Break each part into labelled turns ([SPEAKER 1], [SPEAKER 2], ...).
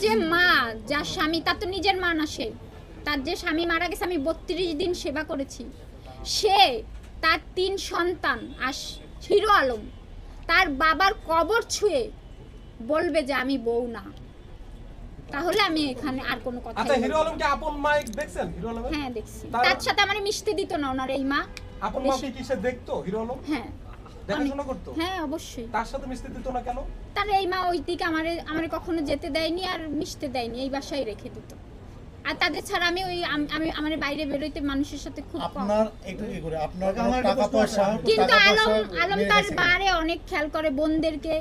[SPEAKER 1] যে মা, যার স্বামী, তার তো নিজের মা না, সে তার যে স্বামী মারা গেছে, আমি 32 দিন সেবা করেছি, সে তার 3 সন্তান আর হিরো আলম তার বাবার কবর ছুঁয়ে বলবে যে আমি বউ না, তাহলে আমি এখানে আর কোনো কথা।
[SPEAKER 2] আচ্ছা, হিরো আলম কি আপন মা দেখছেন? হিরো আলম?
[SPEAKER 1] হ্যাঁ দেখছি, তার সাথে আমার মিশতে দিত না ওনার এই মা।
[SPEAKER 2] আপন মা কি কিসে দেখতো হিরো আলম?
[SPEAKER 1] হ্যাঁ
[SPEAKER 2] দেখাশোনা করতো?
[SPEAKER 1] হ্যাঁ অবশ্যই।
[SPEAKER 2] তার সাথে মিশতে দিত না কেন?
[SPEAKER 1] তার এই মা ওই দিকে আমারে কখনো যেতে দেয়নি আর মিশতে দেয়নি, এই বাসায় রেখে দিত। আর তাদের ছাড়া আমি আমার বাইরে বেরোইতে মানুষের সাথে খুব কম।
[SPEAKER 3] আপনার একটু কি করে আপনার টাকা পয়সা,
[SPEAKER 1] কিন্তু আলম তার বারে অনেক খেয়াল করে বোনদেরকে,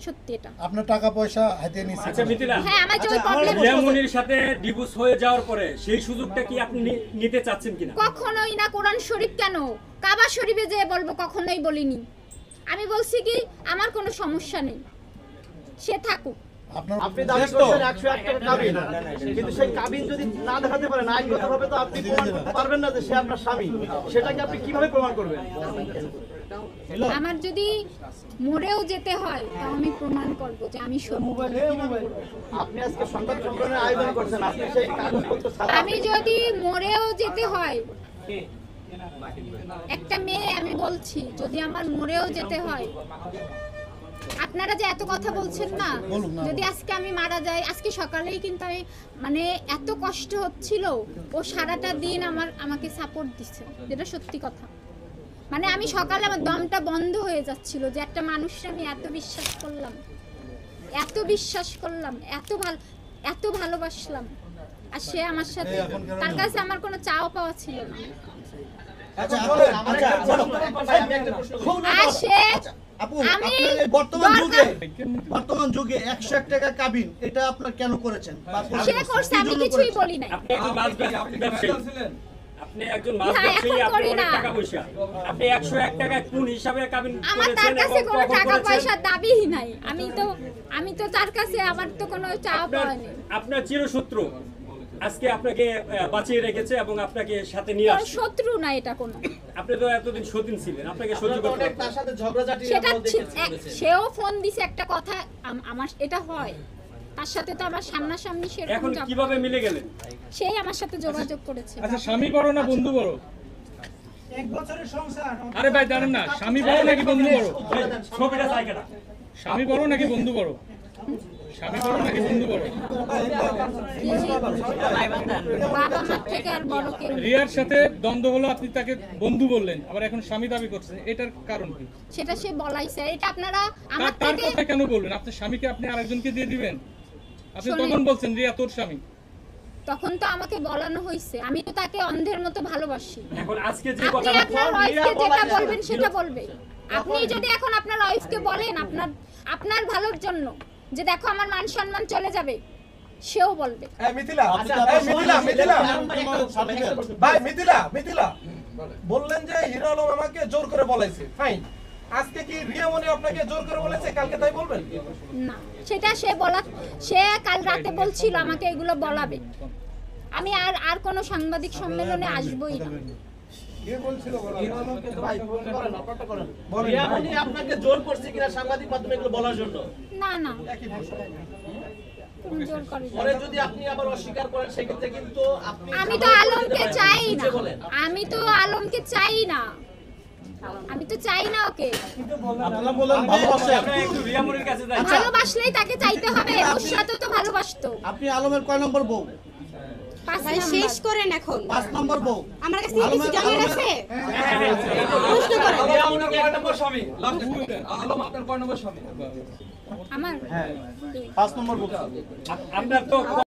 [SPEAKER 1] সত্যি এটা।
[SPEAKER 3] আপনার টাকা পয়সা হাতে নিছে।
[SPEAKER 4] আচ্ছা মিথিলা,
[SPEAKER 1] হ্যাঁ আমার যে প্রবলেম
[SPEAKER 4] রিয়ামনির সাথে ডিভোর্স হয়ে যাওয়ার পরে সেই সুযোগটা কি আপনি নিতে চাচ্ছেন কিনা?
[SPEAKER 1] কখনোই না। কোরআন শরীফ কেন, কাবা শরীফে যে বলবো, কখনোই বলিনি। আমি বলছি কি আমার কোনো সমস্যা নেই, সে থাকুক।
[SPEAKER 5] আপনি দাবি করছেন 101 টাকা কাবিন, কিন্তু সেই কাবিন যদি না দেখাতে পারেন আইনগতভাবে তো আপনি প্রমাণ করতে পারবেন না যে সে আপনার স্বামী। সেটাকে আপনি কিভাবে প্রমাণ করবেন?
[SPEAKER 1] আমার যদি মরেও যেতে হয় তাও আমি প্রমাণ করব যে আমি
[SPEAKER 5] আপনি আজকে সংবাদ সম্মেলনের আয়োজন করছেন, আপনি সেই কাগজপত্র ছাড়া
[SPEAKER 1] আমি যদি মরেও যেতে হয়, একটা মেয়ে আমি বলছি, যদি আমার মরেও যেতে হয়, আপনারা যে এত কথা বলছেন না, যদি আজকে আমি মারা যাই, আজকে সকালেই কিন্তু আমি মানে এত কষ্ট হচ্ছিল, ও সারাটা দিন আমাকে সাপোর্ট দিচ্ছে, যেটা সত্যি কথা। মানে আমি সকালে আমার দমটা বন্ধ হয়ে যাচ্ছিল যে একটা মানুষকে আমি এত বিশ্বাস করলাম, এত ভালোবাসলাম, আর সে আমার সাথে, তার কাছে আমার কোনো চাও পাওয়া ছিল না। আর সে আমি
[SPEAKER 5] বর্তমান যুগে 101 টাকা কাবিন, এটা আপনার কেন করেছেন?
[SPEAKER 1] সে করছে, আমি কিছুই বলি নাই।
[SPEAKER 4] আপনি একজন মাছ ব্যবসায়ী, আপনি অনেক টাকা পয়সা, আপনি 101 টাকা কোন হিসাবে কাবিন
[SPEAKER 1] আমার তার কাছে কোনো টাকা পয়সার দাবিই নাই। আমি তো তার কাছে আমার তো কোনো চাওয়া পাওয়া নেই।
[SPEAKER 4] আপনার চিরশত্রু আজকে আপনাকে বাঁচিয়ে রেখেছে এবং আপনাকে সাথে নিয়ে আসছে।
[SPEAKER 1] শত্রু না এটা কোনো।
[SPEAKER 4] আপনি তো এতদিন সতীন ছিলেন, আপনাকে সহ্য করতে পারতেন।
[SPEAKER 5] তার সাথে ঝগড়াঝাটি
[SPEAKER 1] সেও ফোন দিছে একটা কথা, আমার এটা হয়, তার সাথে তো আমার সামনাসামনি সেরকম।
[SPEAKER 4] এখন কিভাবে মিলে গেলেন?
[SPEAKER 1] সেই আমার সাথে যোগাযোগ করেছে।
[SPEAKER 6] আচ্ছা, স্বামী বড় না বন্ধু বড়?
[SPEAKER 2] 1 বছরের সংসার।
[SPEAKER 6] আরে ভাই জানেন না, স্বামী বড় নাকি বন্ধু বড়?
[SPEAKER 4] ছবিটা জায়গাটা
[SPEAKER 6] স্বামী বড় নাকি বন্ধু বড়? স্বামী বড় নাকি বন্ধু বড়?
[SPEAKER 1] বাবা মা থেকে আর বড় কেউ।
[SPEAKER 6] রিয়ার সাথে দ্বন্দ্ব হলো, আপনি তাকে বন্ধু বললেন, আবার এখন স্বামী দাবি করছেন, এটার কারণ কি?
[SPEAKER 1] সেটা সে বলাইছে, এটা আপনারা আমার
[SPEAKER 6] তার
[SPEAKER 1] থেকে
[SPEAKER 6] কথা কেন বলবেন? আপনার স্বামীকে আপনি আরেকজনকে দিয়ে দিবেন? আপনি
[SPEAKER 1] শোনেন।
[SPEAKER 6] তখন বলছেন রিয়া তোর স্বামী।
[SPEAKER 1] তখন তো আমাকে বলানো হয়েছে, আমি তো তাকে অন্ধের মতো ভালোবাসি।
[SPEAKER 4] এখন আজকে যে
[SPEAKER 1] আপনি
[SPEAKER 4] কথা
[SPEAKER 1] আপনার ওয়াইফকে যেটা বলবেন সেটা বলবে। আপনি যদি এখন আপনার ওয়াইফকে বলেন আপনার ভালোর জন্য যে দেখো আমার মান সম্মান চলে যাবে, সেও বলবে।
[SPEAKER 2] এই মিথিলা, ভাই মিথিলা বললেন যে হিরো আলম আমাকে জোর করে বলাইছে, ফাইন। আজকে কি রিয়ামনি আপনাকে জোর করে বলেছে, কালকে তাই বলবেন?
[SPEAKER 1] না, সেটা সে কাল রাতে বলছিল আমাকে এগুলো বলাবে। আমি আর কোনো সাংবাদিক সম্মেলনে আসবই না।
[SPEAKER 5] আপনাকে জোর করছে কিনা সাংবাদিক মাধ্যমে এগুলো বলার জন্য?
[SPEAKER 1] না কোনো জোর করে না।
[SPEAKER 5] পরে যদি আপনি আবার অস্বীকার করেন সেক্ষেত্রে কিন্তু আপনি
[SPEAKER 1] আমি তো আলমকে চাই না, আমি তো আলমকে চাই না, আমি তো চাই না ওকে।
[SPEAKER 5] আপনারা বলেন ভালোবাসেন,
[SPEAKER 4] আপনি একটু রিয়ামনির কাছে যান।
[SPEAKER 1] ভালোবাসলেই তাকে চাইতে হবে, ওর সাথে তো ভালোবাসতো।
[SPEAKER 5] আপনি আলমের কয় নম্বর বউ?
[SPEAKER 7] ভাই শেষ করেন এখন।
[SPEAKER 5] 5 নম্বর বউ।
[SPEAKER 7] আমার কাছে কিছু জানার আছে? প্রশ্ন করেন।
[SPEAKER 1] আমার
[SPEAKER 5] 5 নম্বর বউ।
[SPEAKER 4] আপনার তো